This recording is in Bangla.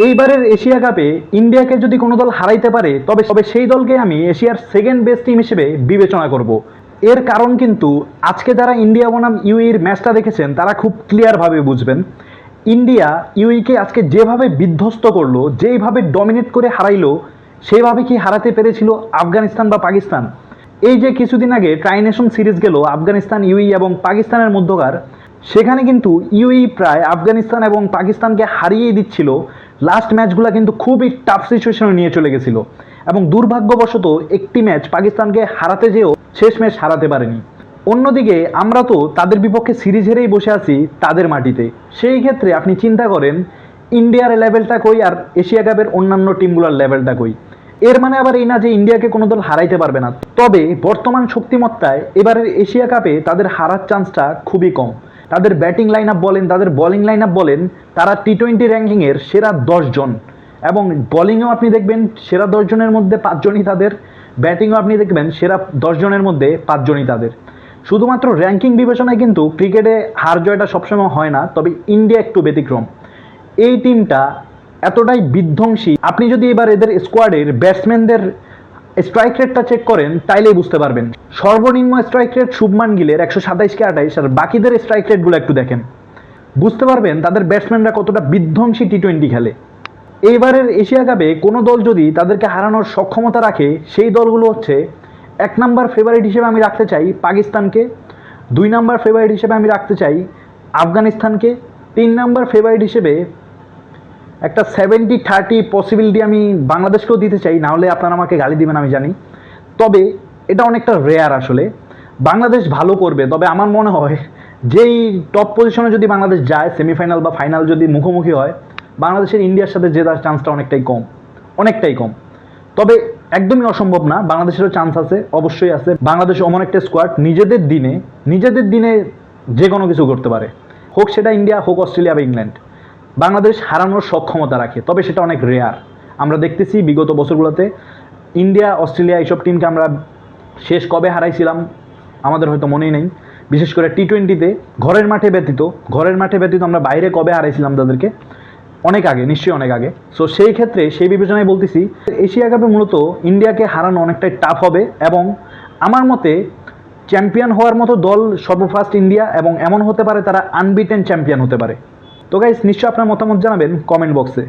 এইবারের এশিয়া কাপে ইন্ডিয়াকে যদি কোনো দল হারাইতে পারে তবে তবে সেই দলকে আমি এশিয়ার সেকেন্ড বেস্ট টিম হিসেবে বিবেচনা করব। এর কারণ কিন্তু আজকে যারা ইন্ডিয়া বনাম ইউএইর ম্যাচটা দেখেছেন তারা খুব ক্লিয়ারভাবে বুঝবেন। ইন্ডিয়া ইউএইকে আজকে যেভাবে বিধ্বস্ত করলো, যেইভাবে ডমিনেট করে হারাইলো, সেইভাবে কি হারাতে পেরেছিল আফগানিস্তান বা পাকিস্তান? এই যে কিছুদিন আগে ট্রাইনেশন সিরিজ গেল আফগানিস্তান, ইউএই এবং পাকিস্তানের মধ্যকার, সেখানে কিন্তু ইউএই প্রায় আফগানিস্তান এবং পাকিস্তানকে হারিয়ে দিচ্ছিল। লাস্ট ম্যাচগুলো কিন্তু খুবই টাফ সিচুয়েশনে নিয়ে চলে গেছিল এবং দুর্ভাগ্যবশত একটি ম্যাচ পাকিস্তানকে হারাতে যেও শেষ ম্যাচ হারাতে পারেনি। অন্যদিকে আমরা তো তাদের বিপক্ষে সিরিজ হেরেই বসে আছি তাদের মাটিতে। সেই ক্ষেত্রে আপনি চিন্তা করেন ইন্ডিয়ার লেভেলটা কই আর এশিয়া কাপের অন্যান্য টিমগুলোর লেভেলটা কই। এর মানে আবার এই না যে ইন্ডিয়াকে কোনো দল হারাইতে পারবে না, তবে বর্তমান শক্তিমত্তায় এবারের এশিয়া কাপে তাদের হারার চান্সটা খুবই কম। তাদের ব্যাটিং লাইন আপ বলেন, তাদের বোলিং লাইন আপ বলেন, তারা টি-20 র্যাঙ্কিংয়ের সেরা 10 জন এবং বোলিংয়েও আপনি দেখবেন সেরা 10 জনের মধ্যে 5 জনই তাদের, ব্যাটিংও আপনি দেখবেন সেরা 10 জনের মধ্যে 5 জনই তাদের। শুধুমাত্র র্যাঙ্কিং বিবেচনায় কিন্তু ক্রিকেটে হার জয়টা সবসময় হয় না, তবে ইন্ডিয়া একটু ব্যতিক্রম। এই টিমটা এতটাই বিধ্বংসী, আপনি যদি এবার এদের স্কোয়াডের ব্যাটসম্যানদের স্ট্রাইক রেটটা চেক করেন তাইলেই বুঝতে পারবেন। সর্বনিম্ন স্ট্রাইক রেট শুভমান গিলের 127 কে 28, আর বাকিদের স্ট্রাইক রেটগুলো একটু দেখেন, বুঝতে পারবেন তাদের ব্যাটসম্যানরা কতটা বিধ্বংসী টি-20 খেলে। এইবারের এশিয়া কাপে কোনো দল যদি তাদেরকে হারানোর সক্ষমতা রাখে সেই দলগুলো হচ্ছে, 1 নাম্বার ফেভারিট হিসেবে আমি রাখতে চাই পাকিস্তানকে, 2 নাম্বার ফেভারিট হিসেবে আমি রাখতে চাই আফগানিস্তানকে, 3 নাম্বার ফেভারিট হিসেবে একটা 70-30 পসিবিলিটি আমি বাংলাদেশকেও দিতে চাই, না হলে আপনারা আমাকে গালি দিবেন আমি জানি, তবে এটা অনেকটা রেয়ার। আসলে বাংলাদেশ ভালো করবে, তবে আমার মনে হয় যেই টপ পজিশনে যদি বাংলাদেশ যায়, সেমিফাইনাল বা ফাইনাল যদি মুখোমুখি হয়, বাংলাদেশের ইন্ডিয়ার সাথে জেতার চান্সটা অনেকটাই কম, অনেকটাই কম। তবে একদমই অসম্ভব না, বাংলাদেশেরও চান্স আছে, অবশ্যই আছে। বাংলাদেশ অমন একটা স্কোয়াড নিজেদের দিনে যে কোনো কিছু করতে পারে, হোক সেটা ইন্ডিয়া, হোক অস্ট্রেলিয়া বা ইংল্যান্ড। বাংলাদেশ হারানোর সক্ষমতা রাখে, তবে সেটা অনেক রেয়ার। আমরা দেখতেছি বিগত বছরগুলোতে ইন্ডিয়া, অস্ট্রেলিয়া এইসব টিমকে আমরা শেষ কবে হারাইছিলাম আমাদের হয়তো মনেই নেই। বিশেষ করে টি-20তে ঘরের মাঠে ব্যতীত আমরা বাইরে কবে হারাইছিলাম তাদেরকে, অনেক আগে, নিশ্চয়ই অনেক আগে। সো সেই ক্ষেত্রে সেই বিবেচনায় বলতেছি এশিয়া কাপে মূলত ইন্ডিয়াকে হারানো অনেকটাই টাফ হবে এবং আমার মতে চ্যাম্পিয়ন হওয়ার মতো দল সর্বফার্স্ট ইন্ডিয়া, এবং এমন হতে পারে তারা আনবিটেন চ্যাম্পিয়ন হতে পারে। তো গাইস, নিশ্চয়ই আপনার মতামত জানাবেন কমেন্ট বক্সে।